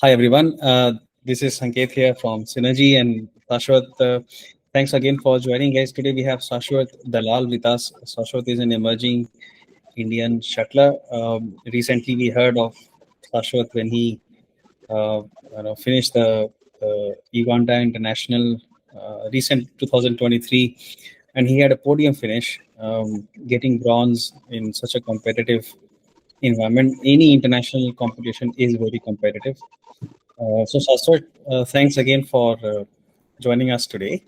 Hi everyone. This is Sanket here from Synergy and Shashwat. Thanks again for joining, guys. Today we have Shashwat Dalal with us. Shashwat is an emerging Indian shuttler. Recently, we heard of Shashwat when he finished the Uganda International recent 2023, and he had a podium finish, getting bronze in such a competitive environment. Any international competition is very competitive. So, Shashwat, thanks again for joining us today.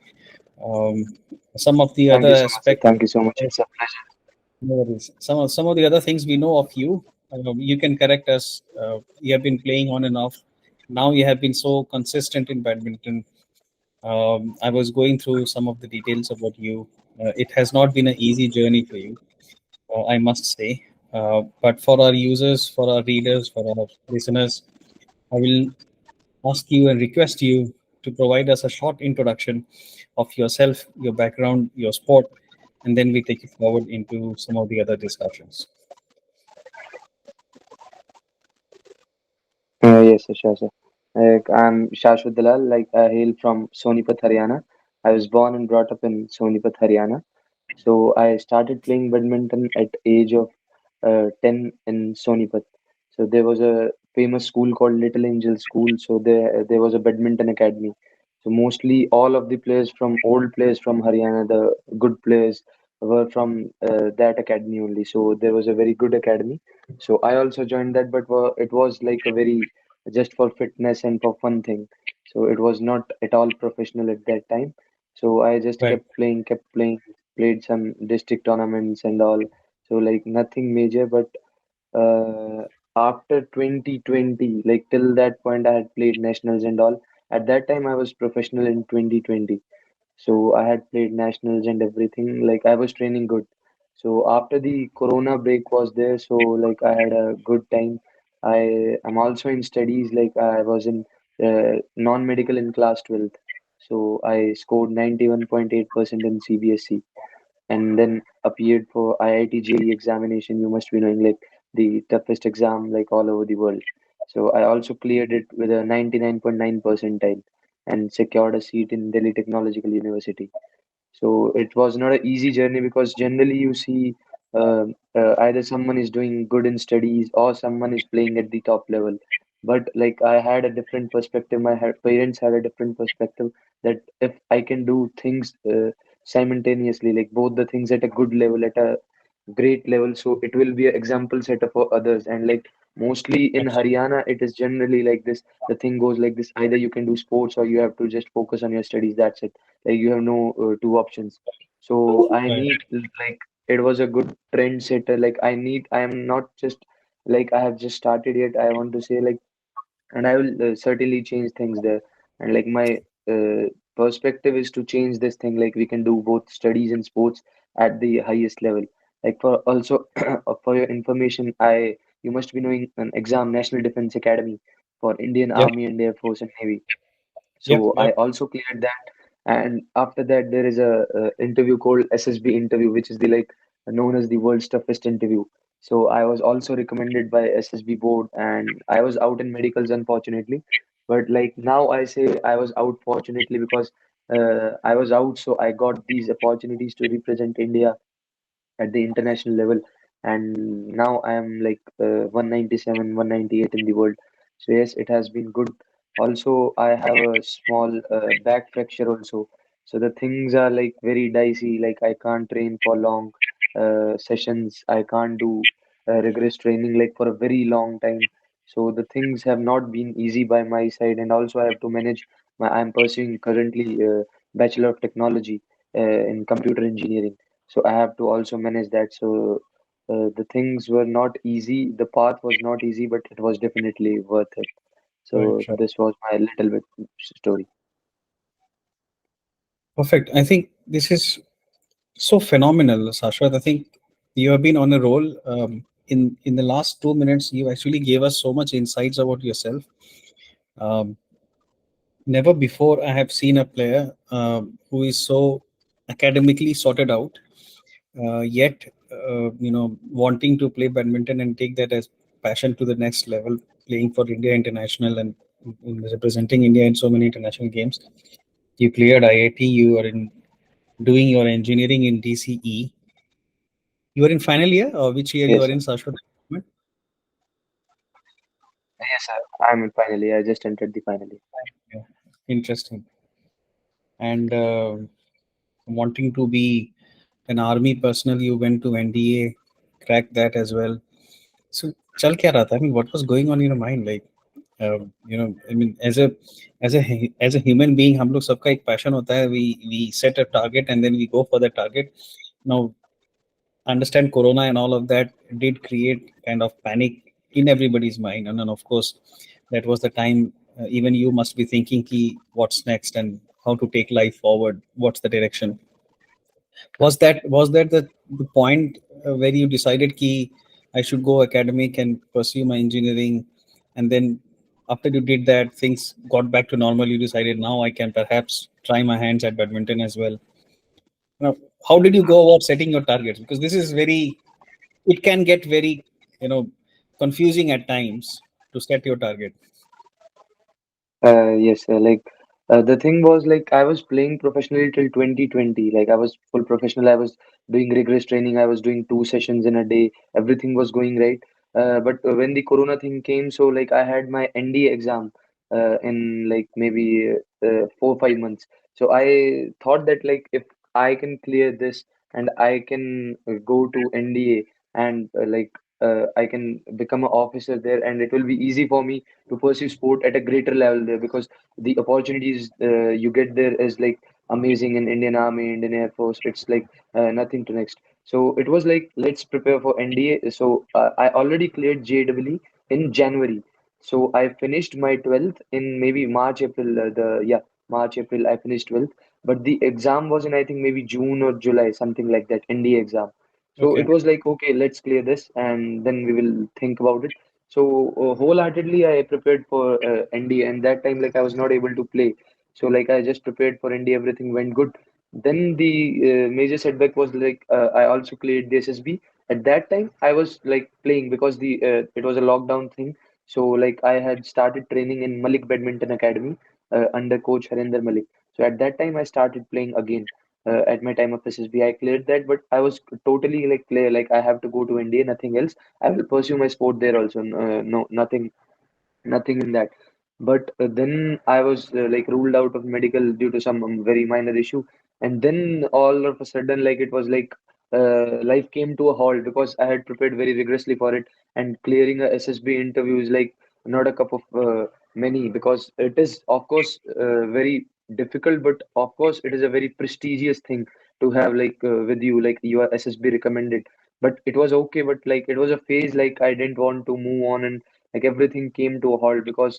Um, some of the Thank other you so much, sir. aspect, Thank you so much. It's a pleasure. no worries. Some of the other things we know of you, you can correct us. You have been playing on and off. Now you have been so consistent in badminton. I was going through some of the details about you. It has not been an easy journey for you, I must say. But for our users, for our readers, for our listeners, I will ask you and request you to provide us a short introduction of yourself, your background, your sport, and then we take it forward into some of the other discussions. Yes, sir, sure, sir. I'm Shashwat Dalal. I hail from Sonipat, Haryana. I was born and brought up in Sonipat, Haryana. So I started playing badminton at age of 10 in Sonipat. So there was a famous school called Little Angel School. So there was a badminton academy. So mostly all of the players from old players from Haryana, the good players were from that academy only. So there was a very good academy. So I also joined that, but it was like a very just for fitness and for fun thing. So it was not at all professional at that time. So I just Right. kept playing, played some district tournaments and all. So like nothing major, but uh, after 2020, like till that point, I had played nationals and all. At that time, I was professional in 2020. So I had played nationals and everything. Like I was training good. So after the Corona break was there, so like I had a good time. I am also in studies. Like I was in non-medical in class 12th. So I scored 91.8% in CBSE and then appeared for IIT JEE examination. You must be knowing like the toughest exam like all over the world. So I also cleared it with a 99.9 percentile and secured a seat in Delhi Technological University. So it was not an easy journey because generally you see either someone is doing good in studies or someone is playing at the top level. But like I had a different perspective, parents had a different perspective that if I can do things simultaneously, like both the things at a good level, at a great level, so it will be an example setter for others. And like mostly in Absolutely. Haryana, it is generally like this. The thing goes like this: either you can do sports or you have to just focus on your studies. That's it. Like you have no two options. So I Right. need like it was a good trend setter. Like I am not just like I have just started yet. I want to say like and I will certainly change things there. And like my perspective is to change this thing. Like we can do both studies and sports at the highest level. Like for also for your information, I you must be knowing an exam, National Defense Academy for Indian Yep. Army and Air Force and Navy. Yep. So I Yep. also cleared that, and after that there is a interview called SSB interview, which is the like known as the world's toughest interview. So I was also recommended by SSB board, and I was out in medicals unfortunately. But like now I say I was out fortunately because I was out, so I got these opportunities to represent India at the international level, and now I am like 197, 198 in the world. So yes, it has been good. Also, I have a small back fracture also. So the things are like very dicey. Like I can't train for long sessions. I can't do rigorous training like for a very long time. So the things have not been easy by my side, and also I have to manage my. I'm pursuing currently Bachelor of Technology in computer engineering, so I have to also manage that. So the things were not easy. The path was not easy, but it was definitely worth it. Right. So Right. this was my little bit story. Perfect. I think this is so phenomenal, Sashwat. I think you have been on a roll. In the last 2 minutes, you actually gave us so much insights about yourself. Um, Never before I have seen a player who is so academically sorted out, yet wanting to play badminton and take that as passion to the next level, playing for India International and in representing India in so many international games. You cleared IIT. You are in doing your engineering in DCE. You are in final year, or which year you Yes, are sir. in, Shashwat? Yes, sir. I'm in final year. I just entered the final year. Yeah. Interesting. And wanting to be an army personnel, you went to NDA, cracked that as well. So, chal kya raha tha? I mean, what was going on in your mind? Like, I mean, as a human being, हम लोग सबका एक passion होता है. We set a target and then we go for the target. Now, understand Corona and all of that did create kind of panic in everybody's mind, and then of course, that was the time. Even you must be thinking, ki, what's next and how to take life forward. What's the direction? Was that the point where you decided ki I should go academic and pursue my engineering, and then after you did that, things got back to normal. You decided now I can perhaps try my hands at badminton as well. Now, how did you go about setting your targets? Because this is very, it can get very, you know, confusing at times to set your target. Yes, sir. Like the thing was like I was playing professionally till 2020. Like I was full professional. I was doing rigorous training. I was doing 2 sessions in a day. Everything was going right. But when the Corona thing came, so like I had my NDA exam in like maybe 4 5 months. So I thought that like if I can clear this and I can go to NDA and I can become an officer there, and it will be easy for me to pursue sport at a greater level there because the opportunities you get there is like amazing in Indian Army, Indian Air Force. It's like nothing to next. So it was like let's prepare for NDA. So I already cleared JEE in January. So I finished my 12th in maybe March, April. March, April. I finished 12th, but the exam was in I think maybe June or July, something like that. NDA exam. So Okay. it was like okay, let's clear this, and then we will think about it. So wholeheartedly, I prepared for ND, and that time like I was not able to play. So like I just prepared for ND, everything went good. Then the major setback was like I also cleared the SSB. At that time, I was like playing because the it was a lockdown thing. So like I had started training in Malik Badminton Academy under coach Harinder Malik. So at that time, I started playing again. At my time of SSB, I cleared that, but I was totally like clear, like I have to go to India, nothing else. I will pursue my sport there also. No, nothing in that. But then I was like ruled out of medical due to some very minor issue, and then all of a sudden, like it was like life came to a halt because I had prepared very rigorously for it, and clearing a SSB interview is like not a cup of many because it is of course very difficult, but of course it is a very prestigious thing to have like with you, like your SSB recommended. But it was okay, but like it was a phase like I didn't want to move on, and like everything came to a halt because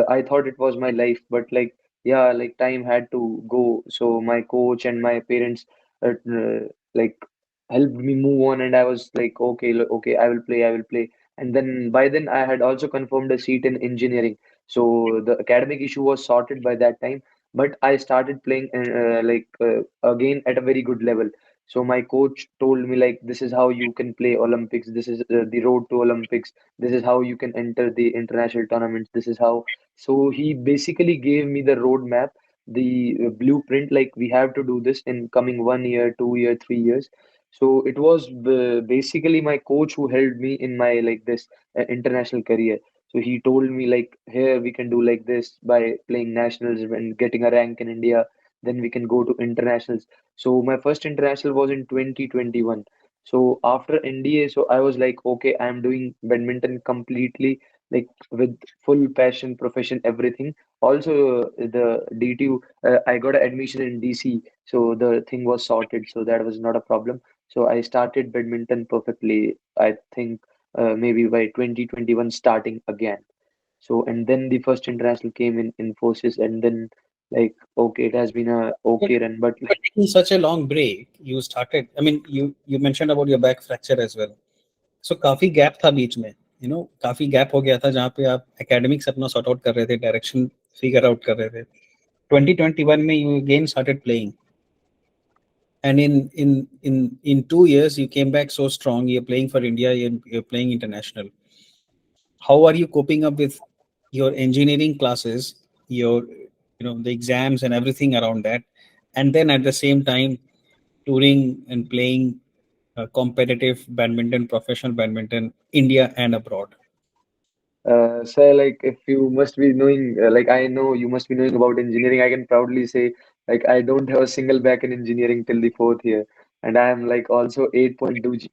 I thought it was my life, but like yeah, like time had to go. So my coach and my parents like helped me move on, and I was like, okay, okay, I will play. And then by then I had also confirmed a seat in engineering, so the academic issue was sorted by that time. But I started playing again at a very good level. So my coach told me like this is how you can play Olympics. This is the road to Olympics. This is how you can enter the international tournaments. This is how. So he basically gave me the roadmap, the blueprint, like we have to do this in coming 1 year, 2 year, 3 years. So it was basically my coach who helped me in my like this international career. So he told me like here we can do like this by playing nationals and getting a rank in India. Then we can go to internationals. So my first international was in 2021. So after NDA, so I was like, okay, I'm doing badminton completely, like with full passion, profession, everything. Also, the DTU, I got an admission in DC, so the thing was sorted, so that was not a problem. So I started badminton perfectly, I think maybe by 2021 starting again. So, and then the first international came in Infosys, and then like, okay, it has been a But, okay run, but but like, taking such a long break, you started. I mean, you mentioned about your back fracture as well. So काफी gap था बीच में. काफी gap हो गया था जहाँ पे आप एकेडमिक्स अपना सॉर्ट आउट कर रहे थे, डायरेक्शन फिगर आउट कर रहे थे. 2021 में you again started playing, and in 2 years you came back so strong. You're playing for India. You're playing international. How are you coping up with your engineering classes, your the exams and everything around that, and then at the same time touring and playing competitive badminton, professional badminton, India and abroad. Sir, like if you must be knowing, like I know you must be knowing about engineering, I can proudly say, like I don't have a single back in engineering till the fourth year, and I am like also 8.2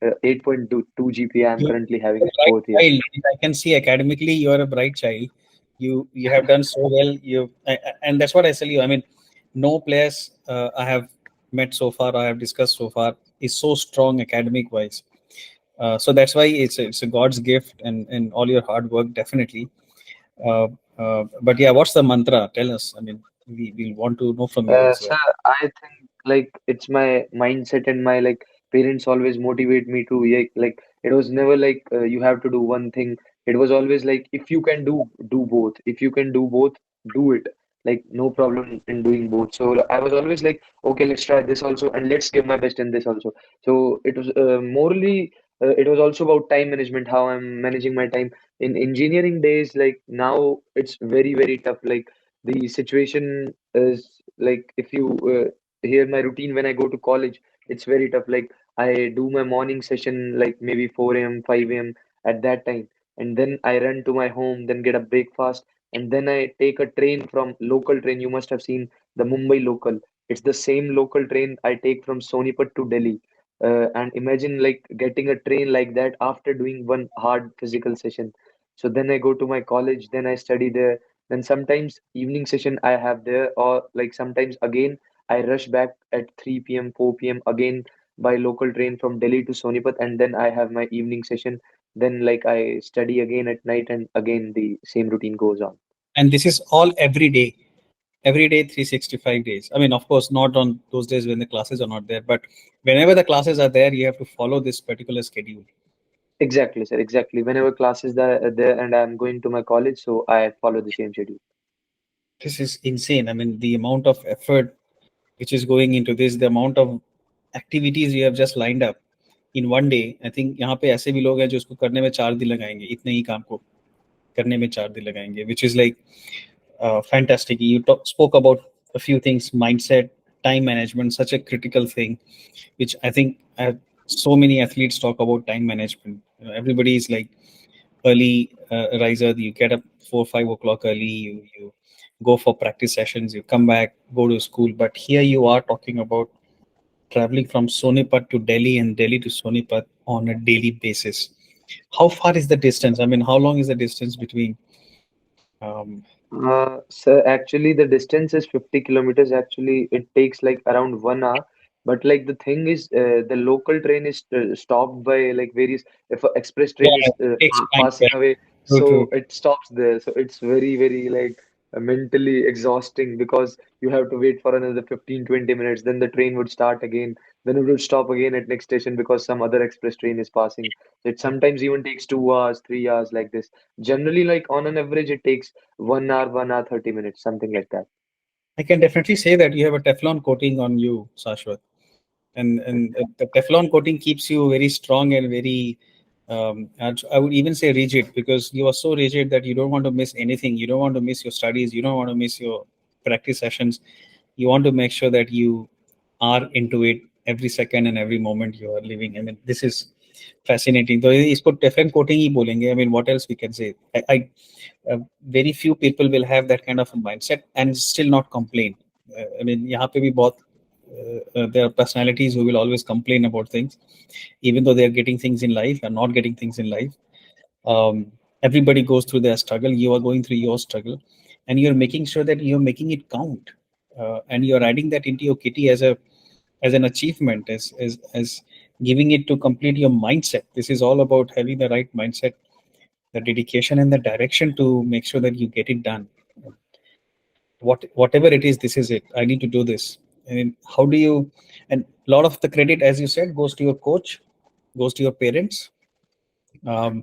GPA I'm You're currently having a in bright fourth year. child. I can see academically you are a bright child. You have done so well. And that's what I tell you. I mean, no players I have met so far, I have discussed so far, is so strong academic wise. So that's why it's a God's gift and all your hard work definitely. Uh, but yeah, what's the mantra? Tell us. I mean, we want to know from you as well. Sir, I think like it's my mindset and my like parents always motivate me to like it was never like you have to do one thing. It was always like if you can do both. If you can do both, do it. Like no problem in doing both. So I was always like, okay, let's try this also and let's give my best in this also. So it was morally it was also about time management, how I'm managing my time. In engineering days, like now it's very tough. Like the situation is like if you hear my routine when I go to college, it's very tough. Like I do my morning session like maybe 4 a.m., 5 a.m. at that time, and then I run to my home, then get a breakfast, and then I take a train from local train. You must have seen the Mumbai local. It's the same local train I take from Sonipat to Delhi. And imagine like getting a train like that after doing one hard physical session. So then I go to my college, then I study there, then sometimes evening session I have there, or like sometimes again I rush back at 3 p.m., 4 p.m. again by local train from Delhi to Sonipat, and then I have my evening session. Then like I study again at night, and again the same routine goes on. And this is all every day 365 days. I mean, of course not on those days when the classes are not there, but whenever the classes are there you have to follow this particular schedule. Exactly, sir. Exactly. Whenever classes are there and I'm going to my college, so I follow the same schedule. This is insane. I mean, the amount of effort which is going into this, the amount of activities you have just lined up in one day. I think यहाँ पे ऐसे भी लोग हैं जो इसको करने में 4 दिन लगाएंगे, इतने ही काम को करने में 4 दिन लगाएंगे, which is like fantastic. You spoke about a few things: mindset, time management, such a critical thing, which I think so many athletes talk about time management. Everybody is like early riser. You get up 4 5 o'clock early. You go for practice sessions. You come back, go to school. But here you are talking about traveling from Sonipat to Delhi and Delhi to Sonipat on a daily basis. How far is the distance? I mean, how long is the distance between? Um, So actually, the distance is 50 kilometers. Actually, it takes like around 1 hour. But like the thing is, the local train is stopped by like various. If an express train yeah, is it takes time. passing away, True, so true. it stops there. So it's very like mentally exhausting because you have to wait for another 15-20 minutes. Then the train would start again. Then it would stop again at next station because some other express train is passing. So it sometimes even takes 2 hours, 3 hours like this. Generally, like on an average, it takes 1 hour, 1 hour, 30 minutes, something like that. I can definitely say that you have a Teflon coating on you, Shashwat, and the Teflon coating keeps you very strong and very. I would even say rigid, because you are so rigid that you don't want to miss anything. You don't want to miss your studies. You don't want to miss your practice sessions. You want to make sure that you are into it every second and every moment you are living. I mean, this is fascinating. तो इसको Teflon coating ही बोलेंगे. I mean, what else we can say? Very few people will have that kind of a mindset and still not complain. I mean, यहाँ पे भी बहुत there are personalities who will always complain about things, even though they are getting things in life and not getting things in life. Everybody goes through their struggle. You are going through your struggle, and you're making sure that you're making it count, and you're adding that into your kitty as an achievement, as giving it to complete your mindset. This is all about having the right mindset, the dedication, and the direction to make sure that you get it done. Whatever it is, this is it. I need to do this. I mean, how do you? And a lot of the credit, as you said, goes to your coach, goes to your parents. Um,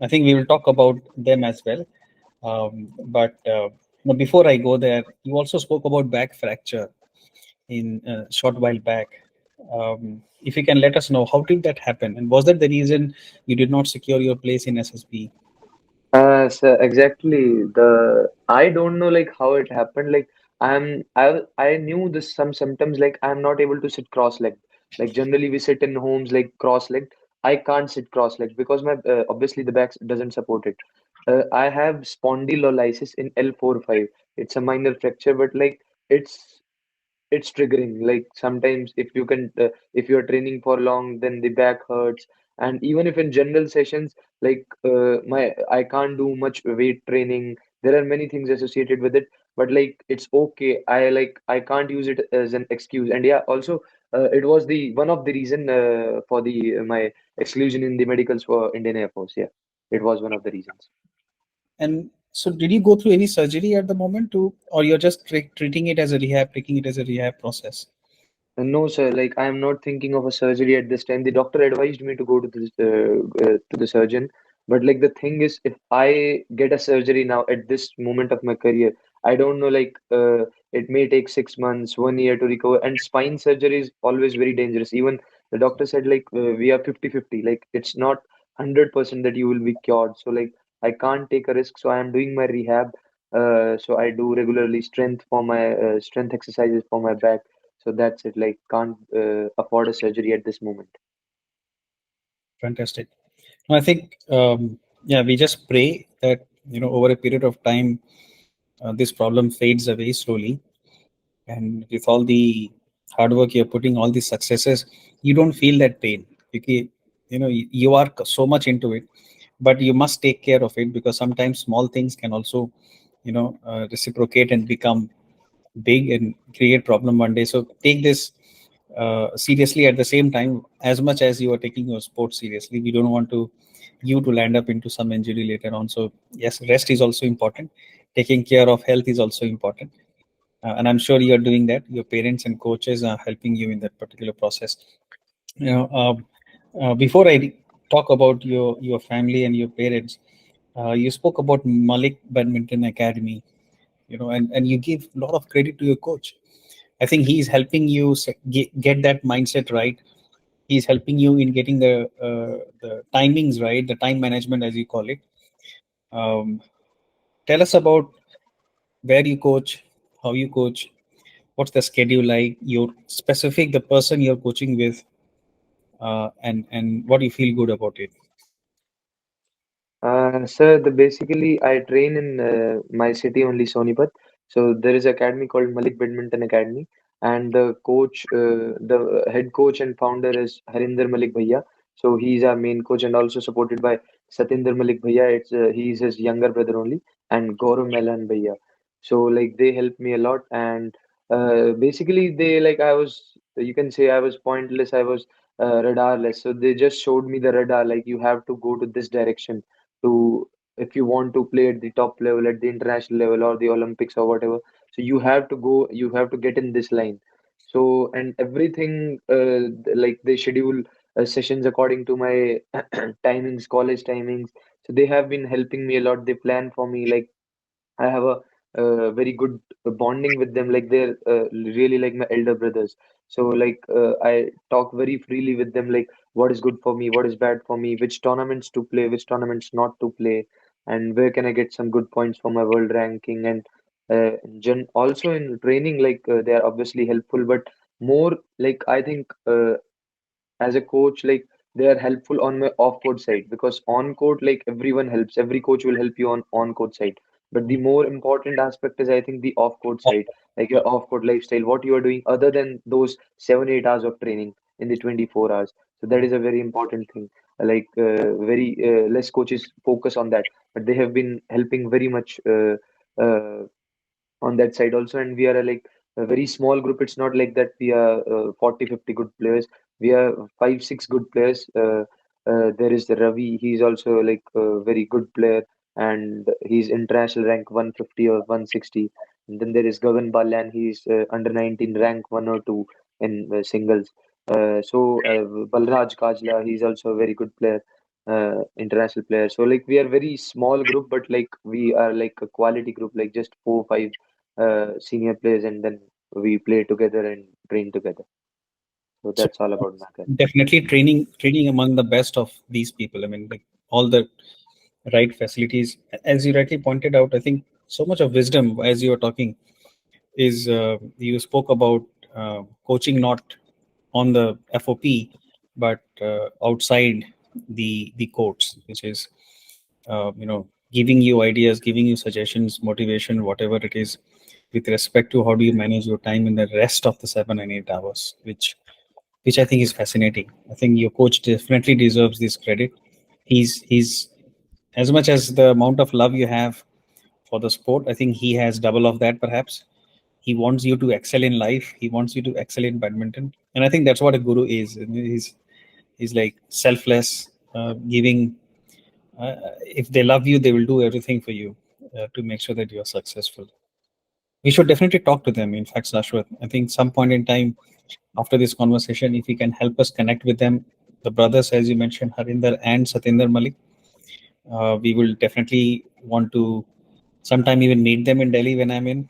I think we will talk about them as well. But now before I go there, you also spoke about back fracture in a short while back. If you can let us know, how did that happen, and was that the reason you did not secure your place in SSB? So exactly I don't know like how it happened. Like I knew this some symptoms like I'm not able to sit cross-legged. Like generally we sit in homes like cross-legged. I can't sit cross-legged because my obviously the back doesn't support it. I have spondylolysis in L4-5. It's a minor fracture, but like it's it's triggering. Like sometimes if you're training for long, then the back hurts. And even if in general sessions, like my I can't do much weight training. There are many things associated with it, but like it's okay. I can't use it as an excuse. And yeah, also it was the one of the reason for the my exclusion in the medicals for Indian Air Force. Yeah, it was one of the reasons. And so, did you go through any surgery at the moment, to, or you're just treating it as a rehab, taking it as a rehab process? No, sir. Like I am not thinking of a surgery at this time. The doctor advised me to go to the surgeon. But like the thing is, if I get a surgery now at this moment of my career, I don't know. Like it may take 6 months, 1 year to recover. And spine surgery is always very dangerous. Even the doctor said like we are 50-50. Like it's not 100% that you will be cured. So like I can't take a risk. So I am doing my rehab. So I do regularly strength exercises for my back, so that's it. Like, can't afford a surgery at this moment. Fantastic. No, I think, yeah, we just pray that, over a period of time, this problem fades away slowly, and with all the hard work you're putting, all the successes, you don't feel that pain. Because, you are so much into it, but you must take care of it, because sometimes small things can also, reciprocate and become big and create problem one day. So take this seriously. At the same time, as much as you are taking your sport seriously, we don't want to land up into some injury later on. So yes, rest is also important. Taking care of health is also important, and I'm sure you're doing that. Your parents and coaches are helping you in that particular process. Before I talk about your family and your parents, you spoke about Malik Badminton Academy, and you give a lot of credit to your coach. I think he's helping you get that mindset right. He's helping you in getting the timings right, the time management, as you call it. Um, Tell us about where you coach, how you coach, what's the schedule like, your specific, the person you're coaching with, and what you feel good about it. Sir, basically I train in my city only, Sonipat. So there is an academy called Malik Badminton Academy, and the head coach and founder is Harinder Malik Bhaiya. So he's our main coach and also supported by Satinder Malik Bhaiya. He's his younger brother only, and Gaurav Melan Bhaiya. So like they helped me a lot, and basically they like I was, you can say I was pointless, I was radarless. So they just showed me the radar, like you have to go to this direction to if you want to play at the top level, at the international level or the Olympics or whatever. So you have to get in this line. So and everything like they schedule sessions according to my timings, college timings. So they have been helping me a lot. They plan for me. Like I have a very good bonding with them. Like they're really like my elder brothers. So like I talk very freely with them. Like what is good for me, what is bad for me, which tournaments to play, which tournaments not to play, and where can I get some good points for my world ranking. And also in training, like they are obviously helpful, but more like I think as a coach, like they are helpful on my off-court side because on-court, like everyone helps. Every coach will help you on-court side. But the more important aspect is, I think, the off-court side, like your off-court lifestyle, what you are doing other than those 7-8 hours of training in the 24 hours. So that is a very important thing. Like very less coaches focus on that, but they have been helping very much on that side also. And we are like a very small group. It's not like that we are 40 50 good players. We are 5 6 good players. There is Ravi, he's also like a very good player, and he's international rank 150 or 160. And then there is Gagan Balyan, he's under 19 rank 1 or 2 in singles. Balraj Kajla, he's also a very good player, international player. So like we are very small group, but like we are like a quality group, like just 4 5 senior players, and then we play together and train together. So So that's all about my academy. definitely training among the best of these people. I mean, like all the right facilities. As you rightly pointed out, I think so much of wisdom as you were talking is you spoke about coaching not on the FOP but outside the courts, which is giving you ideas, giving you suggestions, motivation, whatever it is, with respect to how do you manage your time in the rest of the 7 and 8 hours, which I think is fascinating. I think your coach definitely deserves this credit. He's as much as the amount of love you have for the sport, I think he has double of that perhaps. He wants you to excel in life. He wants you to excel in badminton, and I think that's what a guru is. I mean, he's like selfless, giving. If they love you, they will do everything for you to make sure that you are successful. We should definitely talk to them. In fact, Shashwat, I think some point in time after this conversation, if you can help us connect with them, the brothers, as you mentioned, Harinder and Satinder Malik, we will definitely want to sometime even meet them in Delhi when I'm in.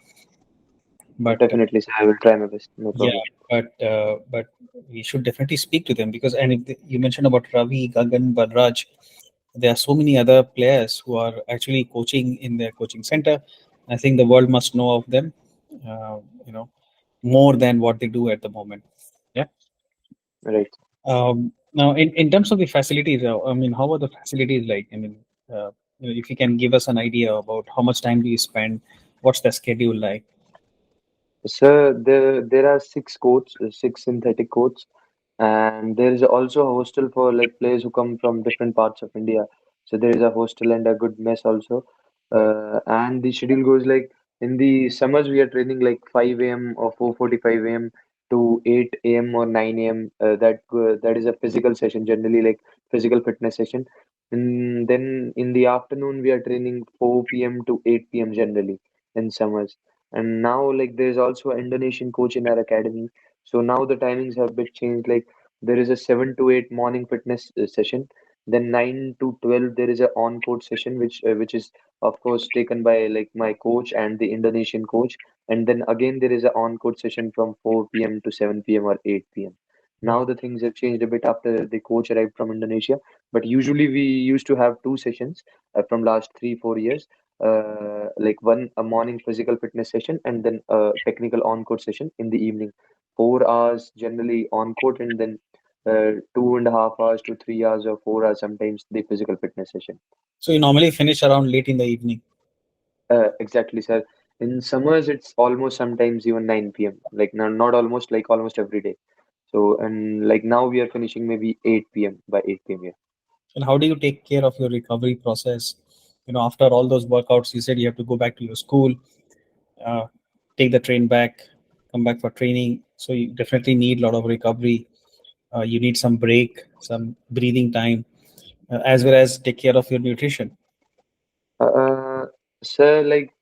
But Definitely, sir. I will try my best. No yeah, problem. but we should definitely speak to them because, and if you mentioned about Ravi, Gagan, Balraj, there are so many other players who are actually coaching in their coaching center. I think the world must know of them, uh, you know, more than what they do at the moment. Yeah. Right. Now, in terms of the facilities, I mean, how are the facilities like? I mean, if you can give us an idea about how much time do you spend, what's the schedule like? Sir, there are six courts, six synthetic courts, and there is also a hostel for like players who come from different parts of India. So there is a hostel and a good mess also. Right. And the schedule goes like in the summers we are training like 5 a.m. or 4:45 a.m. to 8 a.m. or 9 a.m. That is a physical session, generally like physical fitness session. And then in the afternoon we are training 4 p.m. to 8 p.m. generally in summers. And now like there's also an Indonesian coach in our academy. So now the timings have bit changed. Like there is a 7 to 8 morning fitness session. Then 9 to 12 there is a on-court session which is of course taken by like my coach and the Indonesian coach. And then again there is a on-court session from 4 p.m. to 7 p.m. or 8 p.m. Now Wow. the things have changed a bit after the coach arrived from Indonesia. But usually we used to have two sessions from last 3 4 years, like one a morning physical fitness session and then a technical on-court session in the evening. 4 hours generally on-court and then 2.5 hours to 3 hours or 4 hours sometimes the physical fitness session. So you normally finish around late in the evening. Exactly, sir. In summers, it's almost sometimes even 9 p.m. Like not almost, like almost every day. So, and like now we are finishing maybe 8 p.m. by 8 p.m. And how do you take care of your recovery process? After all those workouts, you said you have to go back to your school, uh, take the train back, come back for training. So you definitely need a lot of recovery. You need some break, some breathing time, as well as take care of your nutrition. Uh, sir, like,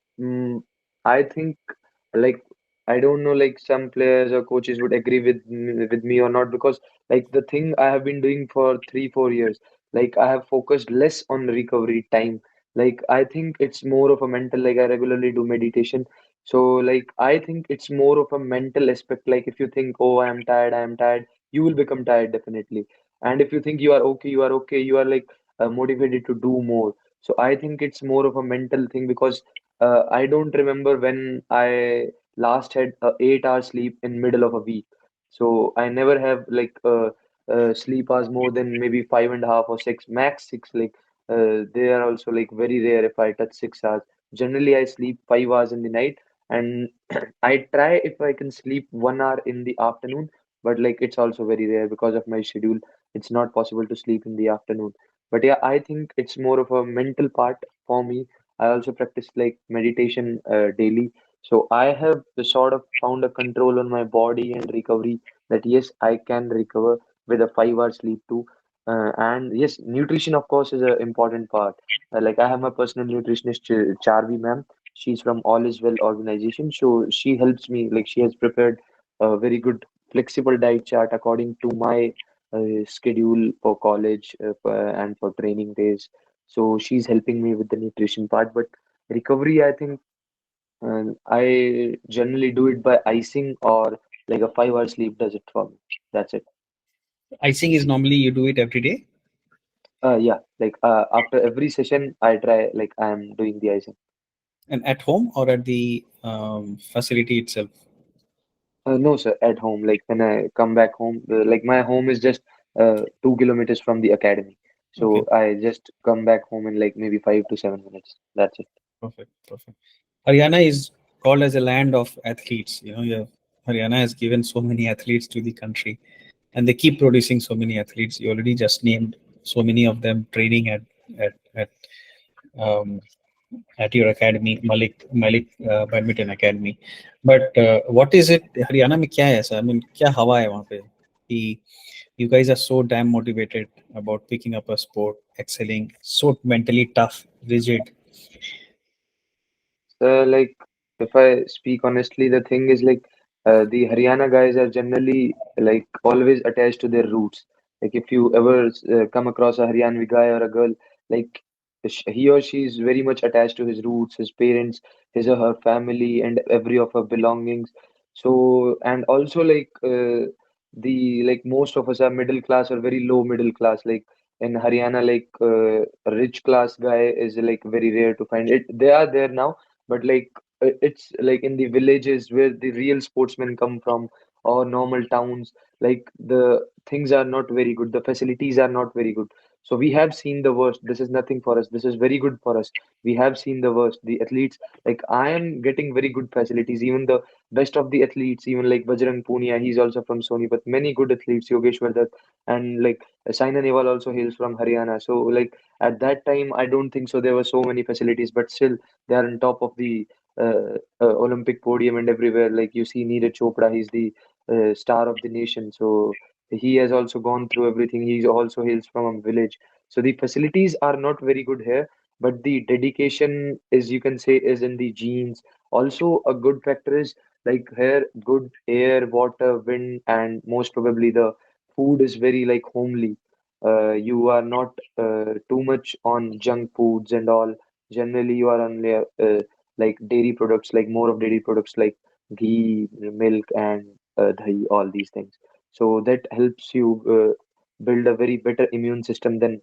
I think, like, I don't know, like, some players or coaches would agree with me or not because, like, the thing I have been doing for 3 4 years, like, I have focused less on recovery time. Like, I think it's more of a mental, like, I regularly do meditation. So, like, I think it's more of a mental aspect. Like, if you think, oh, I am tired, you will become tired definitely. And if you think you are okay, you are like motivated to do more. So I think it's more of a mental thing because I don't remember when I last had 8 hours sleep in middle of a week. So I never have like sleep hours more than maybe 5.5 or six, max six. Like they are also like very rare if I touch 6 hours. Generally, I sleep 5 hours in the night, and I try if I can sleep 1 hour in the afternoon. But like it's also very rare because of my schedule. It's not possible to sleep in the afternoon. But yeah, I think it's more of a mental part for me. I also practice like meditation daily. So I have sort of found a control on my body and recovery that yes, I can recover with a 5 hour sleep too. And yes, nutrition of course is an important part. Like I have my personal nutritionist Charvi ma'am. She's from All Is Well organization. So she helps me, like she has prepared a very good flexible diet chart according to my schedule for college and for training days. So she's helping me with the nutrition part. But recovery, I think I generally do it by icing or like a 5 hour sleep does it for me. That's it. Icing is normally you do it every day. Yeah, like after every session, I try like I'm doing the icing. And at home or at the facility itself? No, sir, at home. Like when I come back home, like my home is just 2 kilometers from the academy. Okay, So I just come back home in like maybe 5 to 7 minutes. That's it. perfect, perfect. Haryana is called as a land of athletes. Haryana has given so many athletes to the country, and they keep producing so many athletes. You already just named so many of them training at um, at your academy, Malik Badminton Academy. But what is it? Haryana में क्या है ऐसा? I mean, क्या हवा है वहाँ पे? कि you guys are so damn motivated about picking up a sport, excelling, so mentally tough, rigid. Like, if I speak honestly, the thing is like the Haryana guys are generally like always attached to their roots. Like, if you ever come across a Haryanvi guy or a girl, like he or she is very much attached to his roots, his parents, his or her family, and every of her belongings. So, and also like the like most of us are middle class or very low middle class. Like in Haryana, like a rich class guy is like very rare to find. It they are there now, but like it's like in the villages where the real sportsmen come from, or normal towns, like the things are not very good, the facilities are not very good. So we have seen the worst. This is nothing for us, this is very good for us. We have seen the worst. The athletes, like I am getting very good facilities, even the best of the athletes, even like Bajrang Punia, he's also from Sonipat, many good athletes, Yogeshwar Dutt, and like Saina Nehwal also hails from Haryana. So like at that time I don't think so there were so many facilities, but still they are on top of the Olympic podium and everywhere. Like you see Neeraj Chopra, he's the star of the nation. So he has also gone through everything. He also hails from a village. So the facilities are not very good here, but the dedication is, you can say, is in the genes. Also, a good factor is like here, good air, water, wind, and most probably the food is very like homely. You are not too much on junk foods and all. Generally, you are on like dairy products, like more of dairy products like ghee, milk, and dahi, all these things. So that helps you build a very better immune system than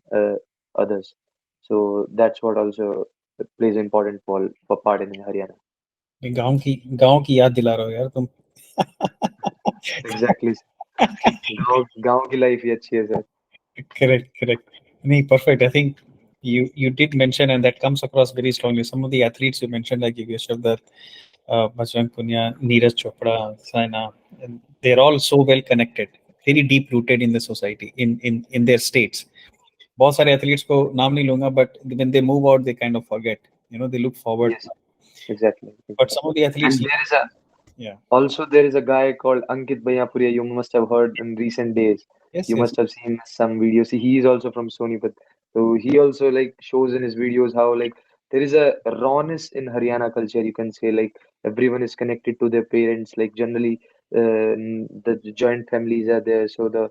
others. So that's what also plays an important for part in Haryana. गांव की याद दिला रहे हो यार तुम. Exactly. गांव की लाइफ ही अच्छी है sir. Correct, correct. Nee, perfect. I think you did mention, and that comes across very strongly. Some of the athletes you mentioned, like Yogeshwar Dutt, Bajrang Punia, Neeraj Chopra, Saina, and they're all so well connected, very deep rooted in the society, in their states. बहुत सारे athletes को नाम नहीं लूंगा, but when they move out, they kind of forget. They look forward. Yes, exactly. But some of the athletes, And there is a yeah, also, there is a guy called Ankit Bhayapuria. You must have heard in recent days. yes, You yes, must have seen some videos. He is also from Sonipat. So he also like shows in his videos how like there is a rawness in Haryana culture. You can say like everyone is connected to their parents. Like generally, the joint families are there. So the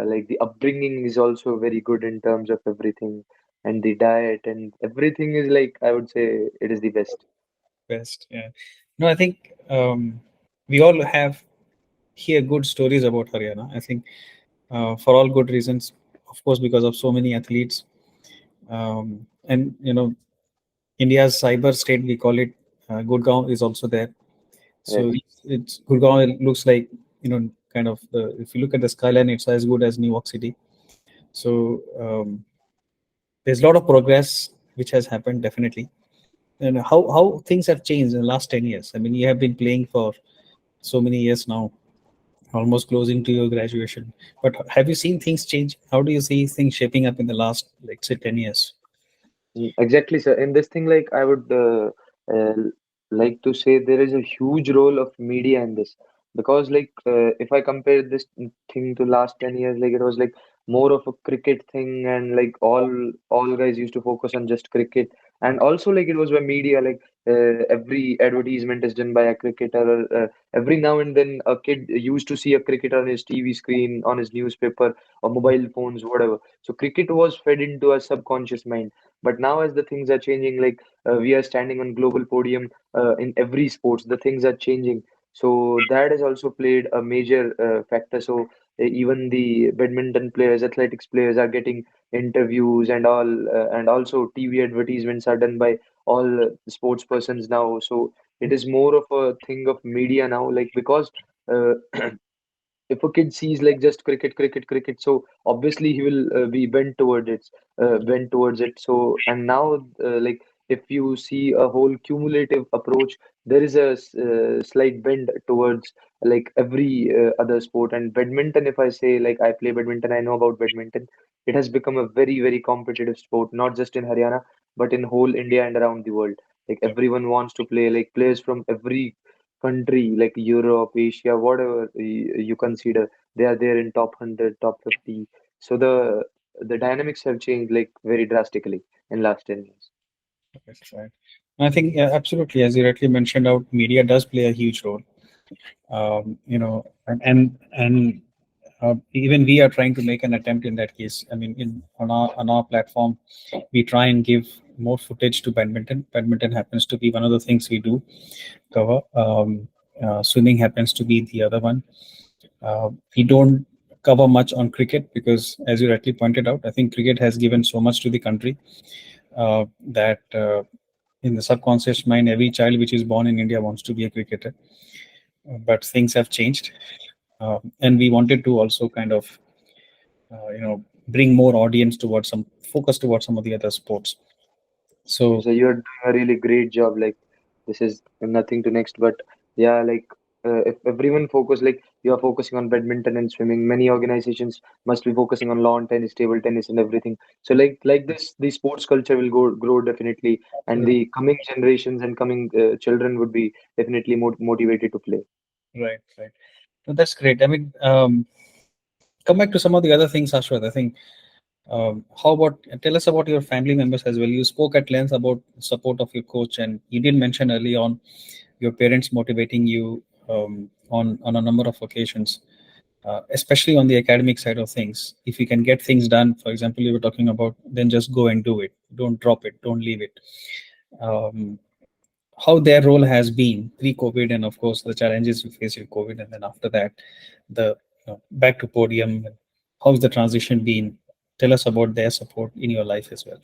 like the upbringing is also very good in terms of everything, and the diet and everything is like I would say it is the best. best. Yeah. No, I think we all have hear good stories about Haryana. I think for all good reasons, of course, because of so many athletes. And India's cyber state, we call it, Gurgaon is also there. So Right. it's Gurgaon. It looks like, kind of if you look at the skyline, it's as good as New York City. So there's a lot of progress which has happened, definitely. And how things have changed in the last 10 years. I mean, you have been playing for so many years now, almost closing to your graduation. But have you seen things change? How do you see things shaping up in the last, like, say, 10 years? Exactly, sir. In this thing, like I would uh, like to say, there is a huge role of media in this because, like, if I compare this thing to last 10 years, like it was like more of a cricket thing, and like all guys used to focus on just cricket, and also like it was by media, like every advertisement is done by a cricketer. Every now and then, a kid used to see a cricketer on his TV screen, on his newspaper, or mobile phones, whatever. So cricket was fed into our subconscious mind, but now, as the things are changing, like we are standing on global podium in every sports, the things are changing. So that has also played a major factor. So Even the badminton players, athletics players are getting interviews and all, and also TV advertisements are done by all sports persons now. So it is more of a thing of media now, like because uh, if a kid sees like just cricket, cricket, cricket, so obviously he will be bent towards it. So and now, like if you see a whole cumulative approach, there is a slight bend towards like every other sport. And badminton, if I say like I play badminton, I know about badminton. It has become a very, very competitive sport, not just in Haryana, but in whole India and around the world. Like everyone wants to play, like players from every country like Europe, Asia, whatever you consider, they are there in top 100, top 50. So the dynamics have changed like very drastically in last 10 years. That's right. I think absolutely, as you rightly mentioned, out media does play a huge role. And even we are trying to make an attempt in that case. I mean, in on our platform, we try and give more footage to badminton. Badminton happens to be one of the things we do cover. Swimming happens to be the other one. We don't cover much on cricket because, as you rightly pointed out, I think cricket has given so much to the country that in the subconscious mind, every child which is born in India wants to be a cricketer. But things have changed, and we wanted to also kind of bring more audience towards some focus towards some of the other sports. So So you're doing a really great job. Like this is nothing to next, but yeah, like if everyone focus, like you are focusing on badminton and swimming, many organizations must be focusing on lawn tennis, table tennis, and everything. So like this, the sports culture will grow definitely, and the coming generations and coming children would be definitely motivated to play. right, right. No, that's great. I mean, come back to some of the other things, Ashwat. I think how about tell us about your family members as well. You spoke at length about support of your coach, and you did mention early on your parents motivating you on a number of occasions, especially on the academic side of things. If you can get things done, for example, you were talking about, then just go and do it. Don't drop it. Don't leave it. Um, how their role has been pre-COVID, and of course the challenges you face with COVID, and then after that, the back to podium. How's the transition been? Tell us about their support in your life as well.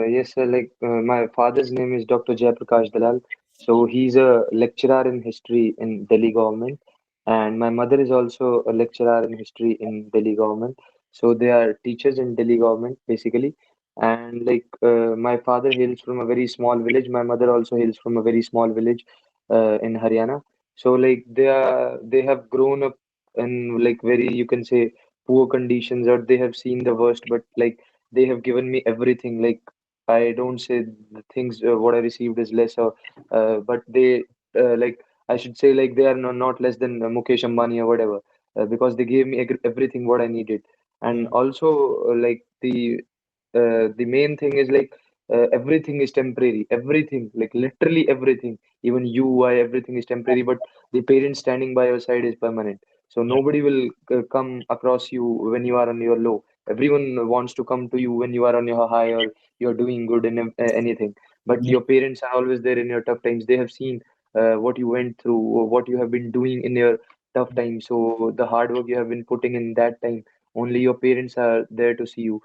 Yes, sir. Like my father's name is Dr. Jayaprakash Dalal. So he's a lecturer in history in Delhi government, and my mother is also a lecturer in history in Delhi government. So they are teachers in Delhi government basically. And like my father hails from a very small village. My mother also hails from a very small village in Haryana. So like they have grown up in like very, you can say, poor conditions, or they have seen the worst, but like they have given me everything. Like I don't say the things what I received is less, or but they like I should say like they are not less than Mukesh Ambani or whatever, because they gave me everything what I needed. And Mm, also the main thing is like everything is temporary. Everything, like literally everything, even you, I, everything is temporary. But the parents standing by your side is permanent. So right, nobody will come across you when you are on your low. Everyone wants to come to you when you are on your high or you're doing good in anything. But yeah, your parents are always there in your tough times. They have seen what you went through, or what you have been doing in your tough times. So the hard work you have been putting in that time, only your parents are there to see you.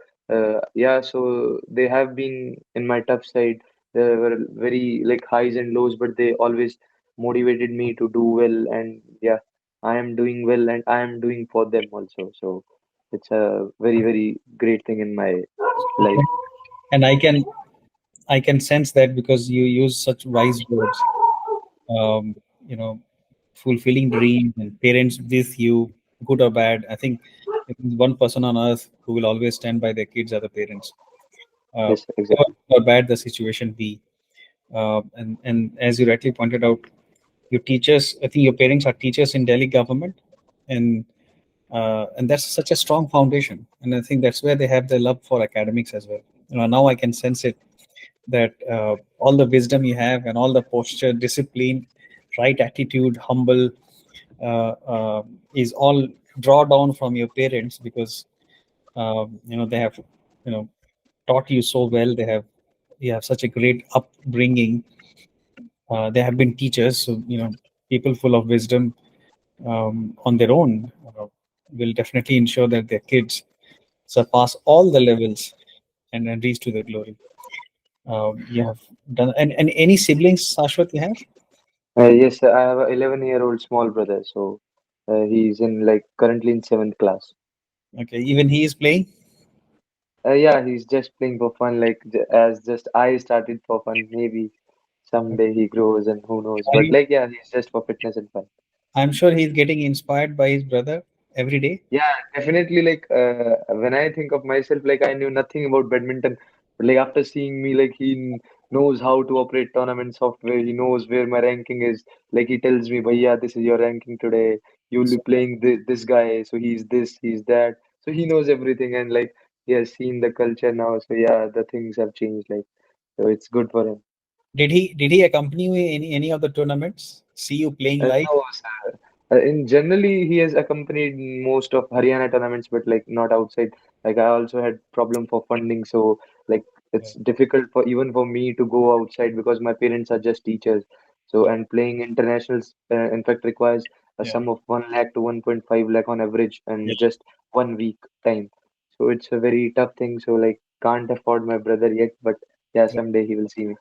Yeah, so they have been in my tough side. There were very like highs and lows, but they always motivated me to do well. And yeah, I am doing well, and I am doing for them also. So it's a very, very great thing in my life. and I can sense that because you use such wise words. um, you know, fulfilling dreams and parents with you, good or bad. I think if there's one person on earth who will always stand by their kids are the parents. Yes, Whatever exactly. good or bad the situation be. And as you rightly pointed out, your teachers, I think your parents are teachers in Delhi government, and that's such a strong foundation. And I think that's where they have their love for academics as well. Now I can sense it that all the wisdom you have and all the posture, discipline, right attitude, humble, is all draw down from your parents because they have taught you so well. They have you have such a great upbringing. They have been teachers, so people full of wisdom. on their own will definitely ensure that their kids surpass all the levels and then reach to the glory. You have done, and any siblings, Shashwat, you have? Yes, I have a 11-year-old small brother, so he's in like currently in seventh class. Okay, even he is playing. Yeah, he's just playing for fun, like as just I started for fun. Maybe someday he grows and who knows. Are But you, like, yeah, he's just for fitness and fun. I'm sure he's getting inspired by his brother every day. Yeah, definitely. Like, when I think of myself, like I knew nothing about badminton, but like after seeing me, like knows how to operate tournament software. He knows where my ranking is. Like he tells me, "Bhaiya, this is your ranking today. You'll be So playing this guy, so he's this, he's that." So he knows everything, and like he has seen the culture now. So yeah, the things have changed. Like, so it's good for him. did he accompany you in any of the tournaments? See you playing live? No, sir. In generally, he has accompanied most of Haryana tournaments, but like not outside. Like I also had problem for funding, so like Yeah, it's difficult for even for me to go outside because my parents are just teachers. So yeah, and playing internationals, in fact, requires a yeah, sum of 1 lakh to 1.5 lakh on average, yeah. and just 1 week time. So it's a very tough thing. So like can't afford my brother yet, but yeah, Yeah. someday he will see me.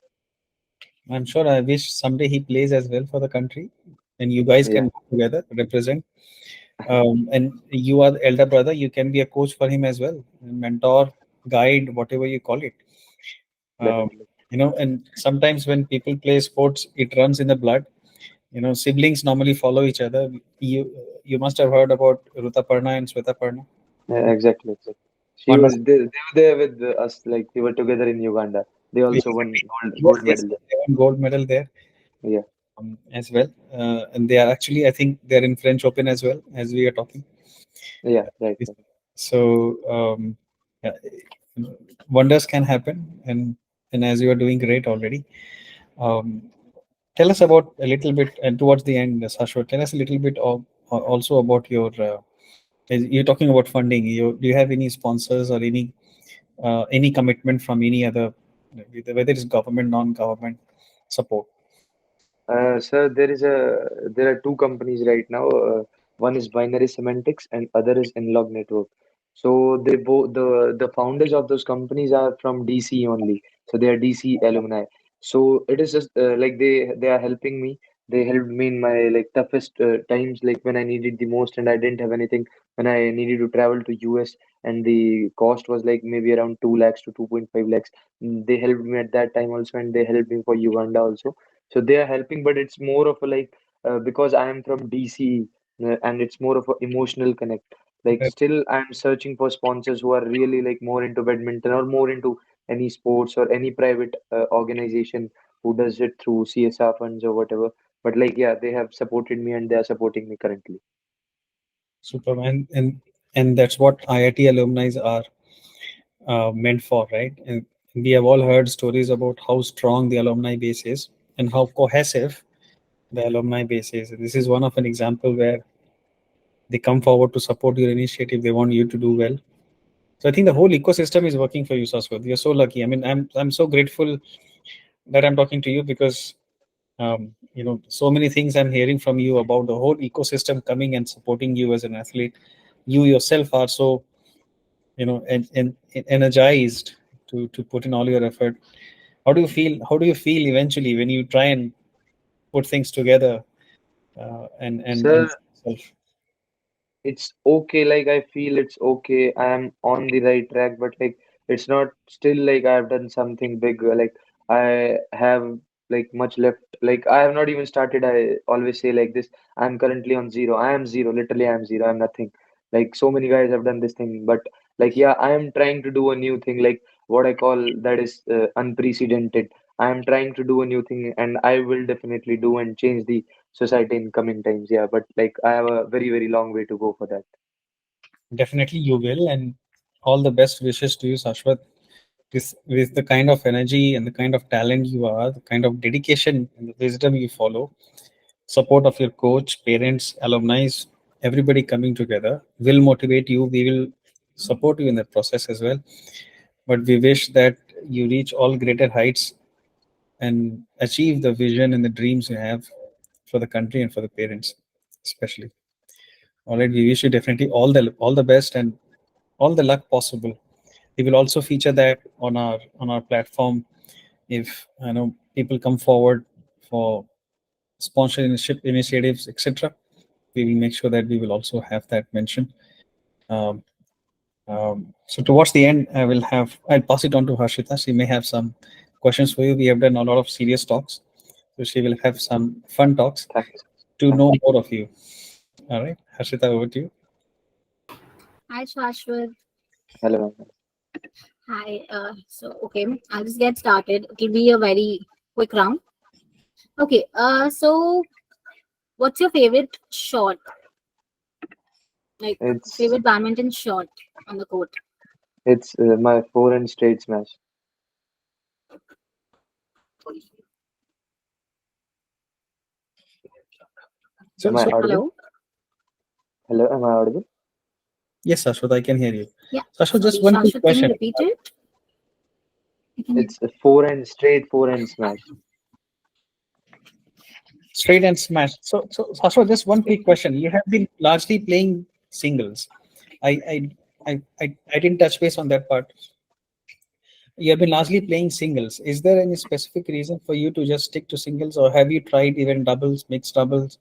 I'm sure. I wish someday he plays as well for the country, and you guys can Yeah, go together represent. And you are the elder brother. You can be a coach for him as well, mentor, guide, whatever you call it. Um, definitely. and sometimes when people play sports, it runs in the blood. Siblings normally follow each other. You must have heard about Rutaparna and Swetaparna. Yeah, exactly, exactly. She Parna. was they were there with us, like we were together in Uganda. They also won Yes, gold yes, medal there. they won gold medal there Yeah, as well. And they are actually, I think, they're in French Open as well as we are talking. yeah, right, right. So yeah, wonders can happen, and as you are doing great already. Um, Tell us about a little bit, and towards the end, Sashwat, tell us a little bit of also about your. You're talking about funding. Do you have any sponsors or any commitment from any other, whether it's government, non-government support? Sir, there are two companies right now. One is Binary Semantics and other is Nlog Network. So they both the founders of those companies are from DC only. So they are DC alumni. So it is just like they are helping me. They helped me in my like toughest times, like when I needed the most and I didn't have anything. When I needed to travel to US and the cost was like maybe around 2 lakhs to 2.5 lakhs. They helped me at that time also, and they helped me for Uganda also. So they are helping, but it's more of a like because I am from DC, and it's more of an emotional connect. Like still I'm searching for sponsors who are really like more into badminton or more into any sports or any private organization who does it through CSR funds or whatever. But like yeah, they have supported me and they are supporting me currently. Superman, and that's what IIT alumni are meant for, right? And we have all heard stories about how strong the alumni base is and how cohesive the alumni base is. This is one of an example where they come forward to support your initiative. They want you to do well. So I think the whole ecosystem is working for you, Saswat. You're so lucky. I mean, I'm so grateful that I'm talking to you because so many things I'm hearing from you about the whole ecosystem coming and supporting you as an athlete. You yourself are so and energized to put in all your effort. How do you feel eventually when you try and put things together and Sir, self? it's okay. Like I feel it's okay. I am on the right track, but like it's not still like I've done something big. Like I have like much left. Like I have not even started. I always say like this. I'm currently on zero. I am zero. Literally, I am zero. I'm nothing. Like so many guys have done this thing, but like yeah, I am trying to do a new thing. Like what I call that is unprecedented. I am trying to do a new thing, and I will definitely do and change the society in coming times. Yeah, but like I have a very, very long way to go for that. Definitely you will, and all the best wishes to you, Sashwat. With the kind of energy and the kind of talent you are, the kind of dedication and the wisdom you follow, support of your coach, parents, alumni, everybody coming together will motivate you. We will support you in that process as well. But we wish that you reach all greater heights and achieve the vision and the dreams you have for the country and for the parents, especially. All right, we wish you definitely all the best and all the luck possible. We will also feature that on our platform if people come forward for sponsorship initiatives, etc. We will make sure that we will also have that mentioned. Um, so towards the end, I'll pass it on to Harshita. She may have some questions for you. We have done a lot of serious talks, so she will have some fun talks Thanks. to Thanks. know more of you. All right, Harshita, over to you. Hi, Shashwat. Hello. Hi. Okay, I'll just get started. It'll be a very quick round. Okay. What's your favorite shot? Like It's favorite badminton shot on the court? it's my foreign straight smash. So, Am I so audible? Hello. Hello, am I audible? yes, Ashwat, I can hear you. Yeah. So, Ashwat, just Sorry, one quick Shashwat. Can you question. repeat it? Can you? It's a forehand, straight forehand smash. Straight and smash. So Ashwat, just one quick question. You have been largely playing singles. I I didn't touch base on that part. You have been largely playing singles. Is there any specific reason for you to just stick to singles, or have you tried even doubles, mixed doubles?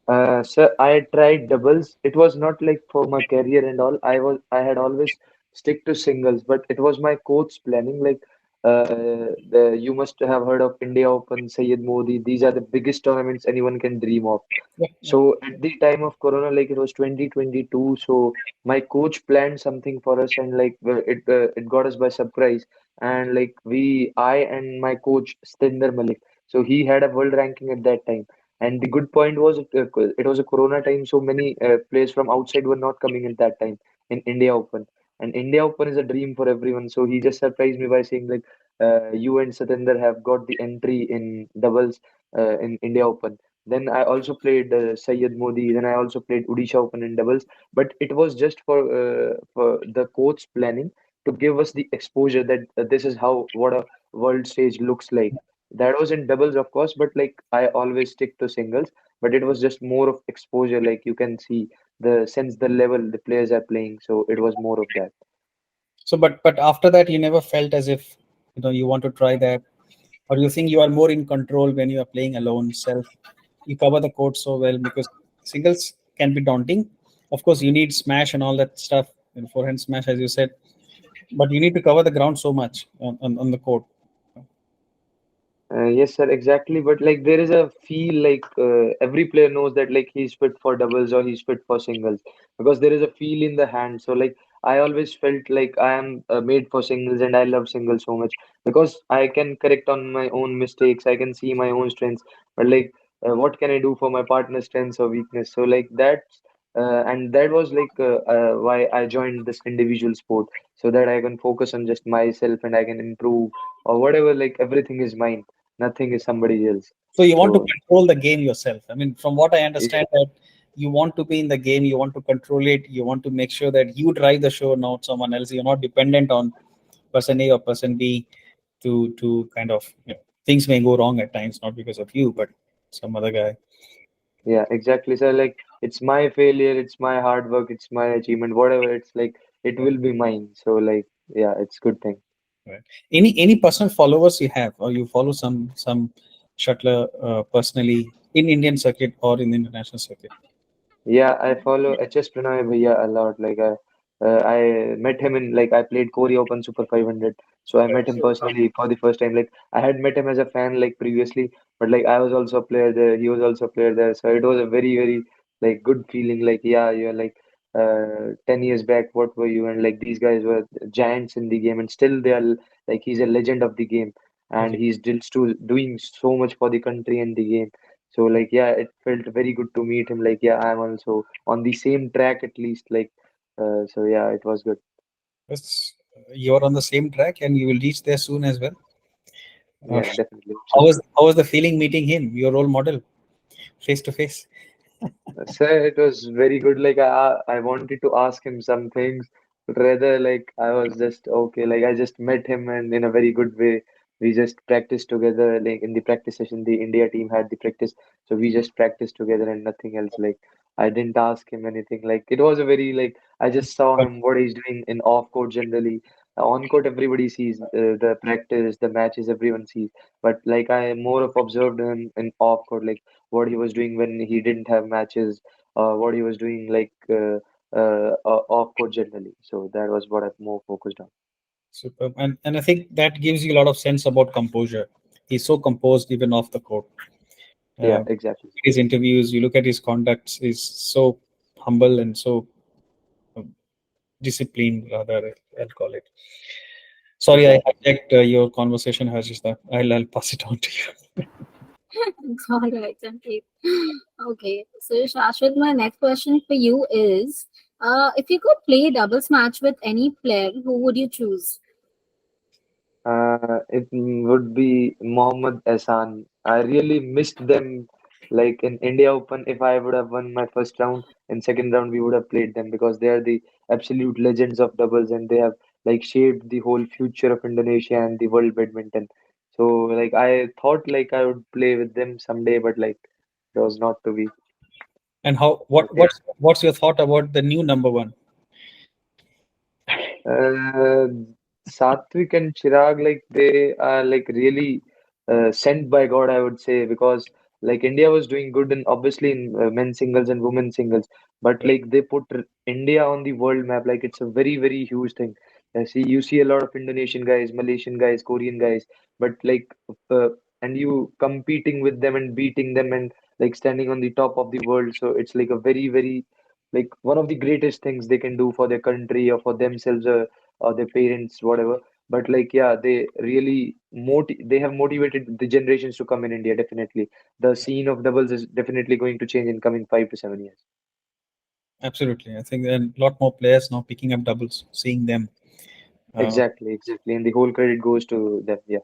Sir, I tried doubles. It was not like for my career and all. I had always stick to singles, but it was my coach planning. Like, you must have heard of India Open, Syed Modi. These are the biggest tournaments anyone can dream of. Yeah, yeah. So at the time of Corona, like it was 2022, so my coach planned something for us, and like it got us by surprise. And like I and my coach Stinder Malik, so he had a world ranking at that time. And the good point was it was a Corona time, so many players from outside were not coming at that time in India Open. And India Open is a dream for everyone. So he just surprised me by saying like, you and Satinder have got the entry in doubles in India Open. Then I also played Syed Modi. Then I also played Odisha Open in doubles. But it was just for the coach planning to give us the exposure that this is how what a world stage looks like. That was in doubles, of course, but like I always stick to singles. But it was just more of exposure. Like you can see the sense the level the players are playing. So it was more of that. So, but after that, you never felt as if you want to try that, or you think you are more in control when you are playing alone, self. You cover the court so well because singles can be daunting. Of course, you need smash and all that stuff, forehand smash, as you said, but you need to cover the ground so much on the court. Yes, sir, exactly. But like there is a feel like every player knows that like he's fit for doubles or he's fit for singles because there is a feel in the hand. So like I always felt like I am made for singles and I love singles so much because I can correct on my own mistakes. I can see my own strengths. But like what can I do for my partner's strengths or weakness? So like and that was like why I joined this individual sport so that I can focus on just myself and I can improve or whatever. Like everything is mine. Nothing is somebody else. So you want to So control the game yourself. I mean, from what I yeah, understand, that you want to be in the game, you want to control it, you want to make sure that you drive the show, not someone else. You're not dependent on person A or person B to kind of things may go wrong at times, not because of you, but some other guy. yeah, exactly. So like it's my failure, it's my hard work, it's my achievement, whatever. It's like it will be mine. So like yeah, it's good thing. Right. Any personal followers you have, or you follow some shuttler personally in Indian circuit or in the international circuit? Yeah, I follow HS Pranay Bhaiya a lot. Like I met him in like I played Korea Open Super 500. So I met him personally for the first time. Like I had met him as a fan like previously, but like I was also a player there. He was also a player there. So it was a very like good feeling. Like yeah, you're like 10 years back. What were you? And like these guys were giants in the game, and still they are like he's a legend of the game, and he's still doing so much for the country and the game. So like yeah, it felt very good to meet him. Like yeah, I'm also on the same track at least. Like so yeah, it was good. Yes, you're on the same track and you will reach there soon as well. Uh, Yeah, definitely hope so. how was the feeling meeting him, your role model, face to face? Sir, it was very good. Like I wanted to ask him some things, but rather like I was just okay. Like I just met him and in a very good way. We just practiced together. Like in the practice session, the India team had the practice, so we just practiced together and nothing else. Like I didn't ask him anything. Like it was a very like I just saw But him what he's doing in off court generally. On court everybody sees the practice, the matches everyone sees. But like I more of observed him in off court, like what he was doing when he didn't have matches, what he was doing like off court generally. So that was what I'm more focused on. superb. And I think that gives you a lot of sense about composure. He's so composed even off the court. Yeah, Uh, exactly. his interviews, you look at his conduct, is so humble and so uh, disciplined, rather, I'll call it. Sorry, I Exactly. hijacked your conversation, Harshita. I'll pass it on to you. It's all right, Sandeep. Okay, so Shashwat, my next question for you is, if you could play a doubles match with any player, who would you choose? It would be Mohammad Ahsan. I really missed them. Like in India Open, if I would have won my first round, in second round we would have played them because they are the absolute legends of doubles and they have like shaped the whole future of Indonesia and the world badminton. So like I thought like I would play with them someday, but like it was not to be. And how? But What? yeah. What's your thought about the new number one? Uh, Satvik and Chirag, like they are like really sent by God, I would say, because like India was doing good and obviously in men's singles and women's singles, but Right. like they put India on the world map, like it's a very, very huge thing. You see a lot of Indonesian guys, Malaysian guys, Korean guys, but like, uh, and you competing with them and beating them and like standing on the top of the world. So it's like a very, very like one of the greatest things they can do for their country or for themselves or their parents, whatever. But like, yeah, they really they have motivated the generations to come in India. Definitely, the scene of doubles is definitely going to change in coming 5 to 7 years. Absolutely. I think there are a lot more players now picking up doubles, seeing them. Uh, Exactly, exactly, and the whole credit goes to them. Yeah,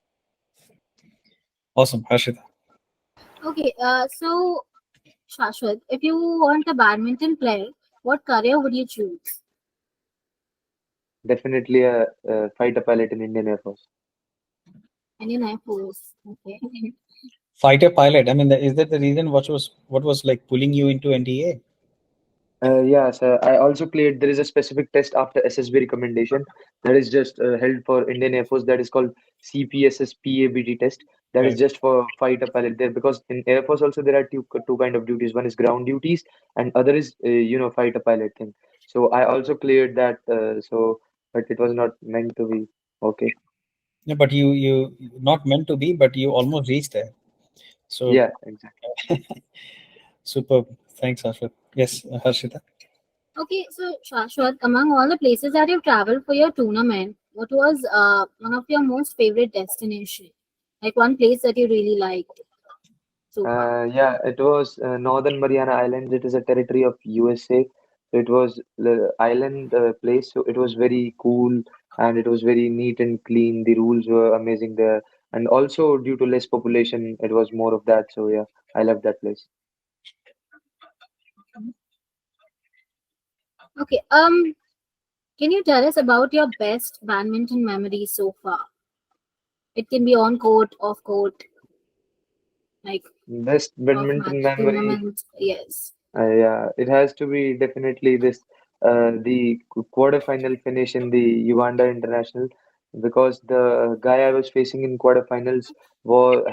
awesome, Harshita. Okay, so Shashwat, if you weren't a badminton player, what career would you choose? definitely a fighter pilot in Indian Air Force. Indian Air Force. Okay. Fighter pilot. I mean, is that the reason? What was like pulling you into NDA? Yeah, so I also cleared. There is a specific test after SSB recommendation that is just held for Indian Air Force that is called CPSS PABD test. That is Right. just for fighter pilot there because in Air Force also there are two kind of duties. One is ground duties and other is fighter pilot thing. So I also cleared that. But it was not meant to be. Okay. Yeah, but you not meant to be, but you almost reached there. So Yeah, exactly. superb. Thanks, Harshita. Yes, Harshita. Okay, so Shashwat, among all the places that you've traveled for your tournament, what was one of your most favorite destination? Like one place that you really liked so far? Yeah, it was Northern Mariana Islands. It is a territory of USA. So it was the island place. So it was very cool and it was very neat and clean. The rules were amazing there. And also due to less population, it was more of that. So yeah, I love that place. Okay, can you tell us about your best badminton memory so far? It can be on court, off court, like Best of badminton match memory. tournament. Yes. Yeah, it has to be definitely this the quarterfinal finish in the Uganda International because the guy I was facing in quarterfinals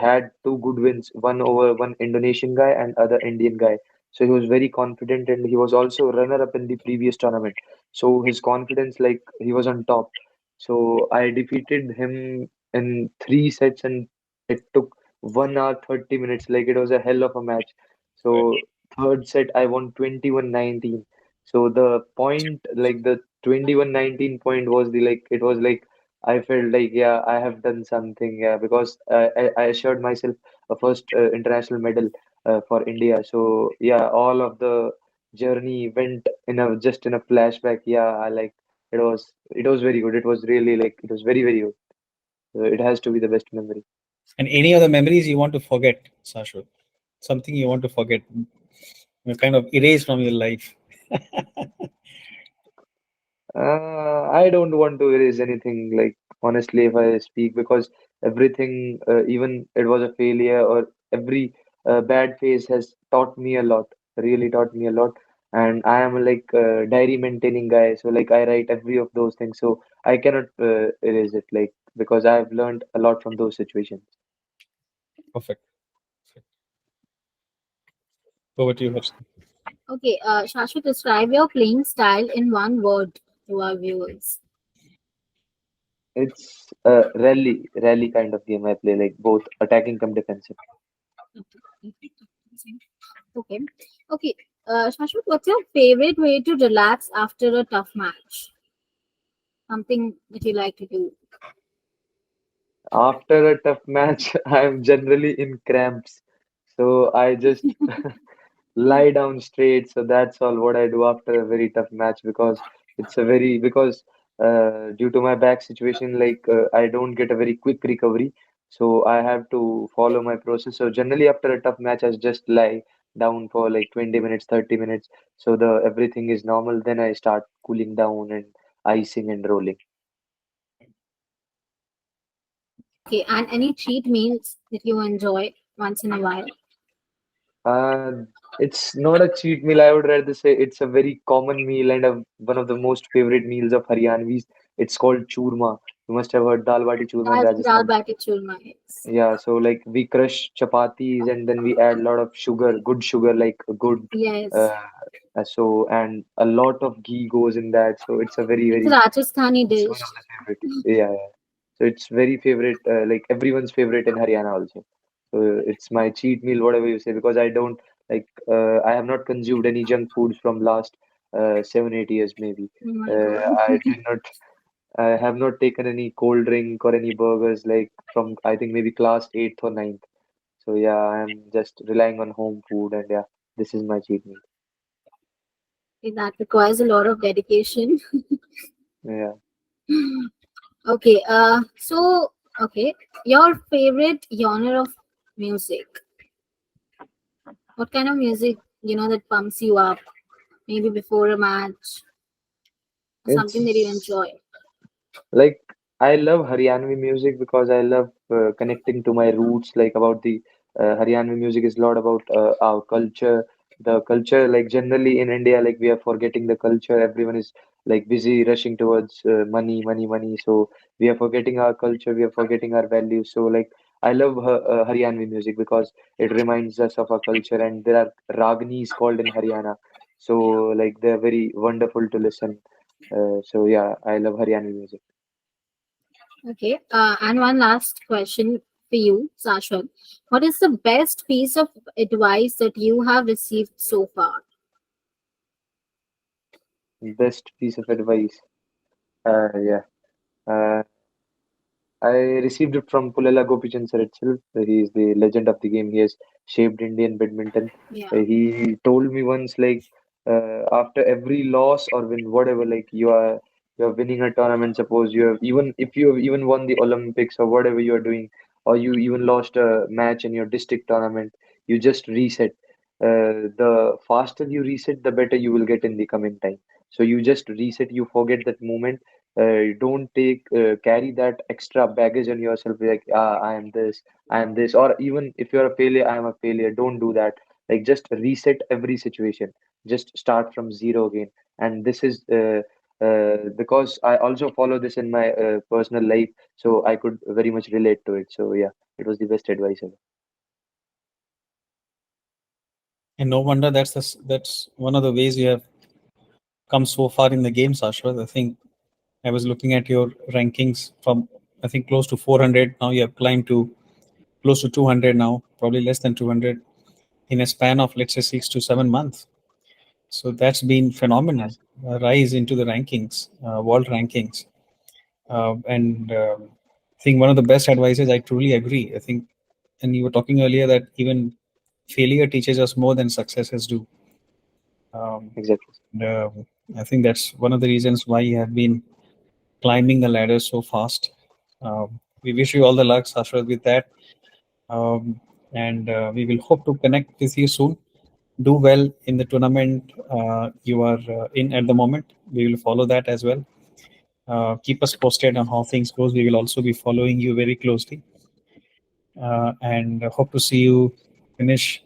had two good wins, one over one Indonesian guy and other Indian guy. So he was very confident and he was also runner up in the previous tournament. So his confidence, like he was on top. So I defeated him in 3 sets and it took 1 hour 30 minutes. Like it was a hell of a match. Right. So third set I won 21-19. So the point like the 21-19 point was the like it was like I felt like yeah I have done something yeah because I assured myself a first international medal for India. So yeah all of the journey went in a just in a flashback. Yeah I like it was very good. It was really like it was very very good. It has to be the best memory. And any other memories you want to forget, Sashwat? Something you want to forget, kind of erase from your life. I don't want to erase anything, like honestly, if I speak, because everything, even it was a failure or every bad phase has taught me a lot, really taught me a lot. and I am like a diary maintaining guy. So like I write every of those things. So I cannot erase it, like because I've learned a lot from those situations. Perfect. Over to you, Harsh. Okay, Shashwat, describe your playing style in one word to our viewers. It's a rally kind of game I play, like both attacking come defensive. Okay, okay. Shashwat, what's your favorite way to relax after a tough match? Something that you like to do? After a tough match, I'm generally in cramps. So I just lie down straight. So that's all what I do after a very tough match because because due to my back situation, like I don't get a very quick recovery. So I have to follow my process. So generally after a tough match, I just lie down for like 20 minutes, 30 minutes. So the everything is normal. Then I start cooling down and icing and rolling. Okay, and any cheat meals that you enjoy once in a while? Uh, it's not a cheat meal. I would rather say it's a very common meal and one of the most favorite meals of Haryanvis. It's called churma. You must have heard dal bati churma in Dal Rajasthan. bati churma. Yes. Yeah, so like we crush chapatis and then we add a lot of sugar, good sugar, like a good, Yes. uh, and a lot of ghee goes in that. So it's a It's a Rajasthani it's one dish. of the favorite. Yeah, yeah. So it's very favorite, like everyone's favorite in Haryana also. So it's my cheat meal, whatever you say, because I don't like, I have not consumed any junk foods from last 7, 8 years maybe. Oh my Uh, god. I did not, I have not taken any cold drink or any burgers like from I think maybe class eighth or ninth. So yeah, I'm just relying on home food and yeah, this is my cheat meal. That requires a lot of dedication. Yeah, Okay, okay, your favorite genre of music. What kind of music, that pumps you up? Maybe before a match, or something that you it's enjoy. like I love Haryanvi music because I love connecting to my roots. Like about the Haryanvi music is a lot about our culture. The culture, like generally in India, like we are forgetting the culture. Everyone is like busy rushing towards money, money, money. So we are forgetting our culture. We are forgetting our values. So like I love Haryanvi music because it reminds us of our culture. And there are ragnis called in Haryana. So like they're very wonderful to listen. So yeah, I love Haryanvi music. Okay, and one last question for you, Sashwat. What is the best piece of advice that you have received so far? Best piece of advice. Yeah. Uh, I received it from Pulela Gopichand sir itself. He is the legend of the game. He has shaped Indian badminton. Yeah. He told me once, like, after every loss or win, whatever, like you are winning a tournament. Suppose you have even if you have even won the Olympics or whatever you are doing, or you even lost a match in your district tournament, you just reset. The faster you reset, the better you will get in the coming time. So you just reset. You forget that moment, don't take carry that extra baggage on yourself like I am this, or even if you're a failure, I am a failure. Don't do that. Like just reset every situation, just start from zero again. And this is because I also follow this in my personal life, so I could very much relate to it. So yeah, it was the best advice ever. And no wonder that's one of the ways you have come so far in the game, Sashwat. I think I was looking at your rankings from I think close to 400. Now you have climbed to close to 200 now, probably less than 200 in a span of let's say 6 to 7 months. So that's been phenomenal. Yes, Rise into the rankings, world rankings, and I think one of the best advices. I truly agree. I think, and you were talking earlier that even failure teaches us more than successes do. Um, exactly. and, I think that's one of the reasons why you have been climbing the ladder so fast. We wish you all the luck, Sashwat, with that. And we will hope to connect with you soon. Do well in the tournament you are in at the moment. We will follow that as well. Keep us posted on how things goes. We will also be following you very closely, and hope to see you finish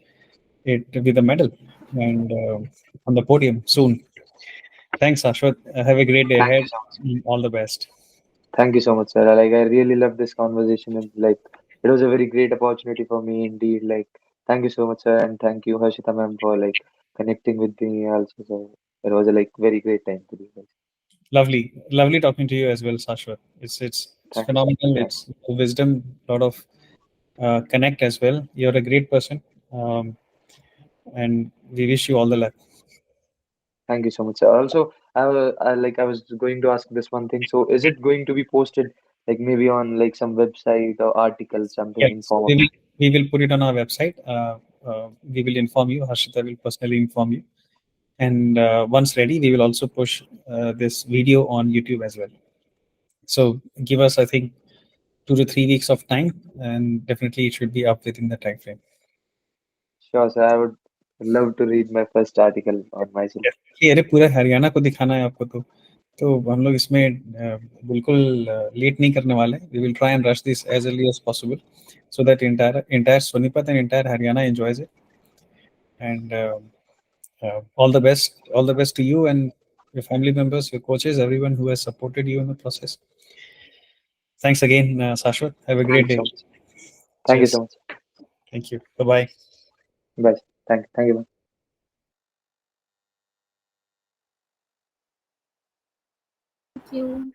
it with a medal. And on the podium soon. Thanks, Ashwat. Have a great day Thank ahead. you so much. All the best. Thank you so much, sir. Like, I really love this conversation, and like, it was a very great opportunity for me indeed. Like, thank you so much, sir, and thank you, Harshita ma'am, for like connecting with me also. So it was a like very great time to be guys. Lovely, lovely talking to you as well, Sashwat. It's Thank you. phenomenal. Yeah, It's wisdom, lot of connect as well. You're a great person, um, and we wish you all the luck. thank you so much, sir. Also, I was going to ask this one thing. So, is it going to be posted like maybe on like some website or article, something in Yes, form of? we will put it on our website. We will inform you. Harshita will personally inform you. And once ready, we will also push this video on YouTube as well. So give us, I think, 2 to 3 weeks of time, and definitely it should be up within the time frame. Sure, sir. I would love to read my first article on myself. Definitely, अरे पूरे हरियाणा को दिखाना है आपको तो हम लोग इसमें बिल्कुल लेट नहीं करने वाले. We will try and rush this as early as possible, so that entire Sonipat and entire Haryana enjoys it. And all the best to you and your family members, your coaches, everyone who has supported you in the process. Thanks again, Sashwat. Have a Thank great you day. so much. Thank you Cheers. so much. Thank you. Bye bye. Bye. Thank you. Thank you.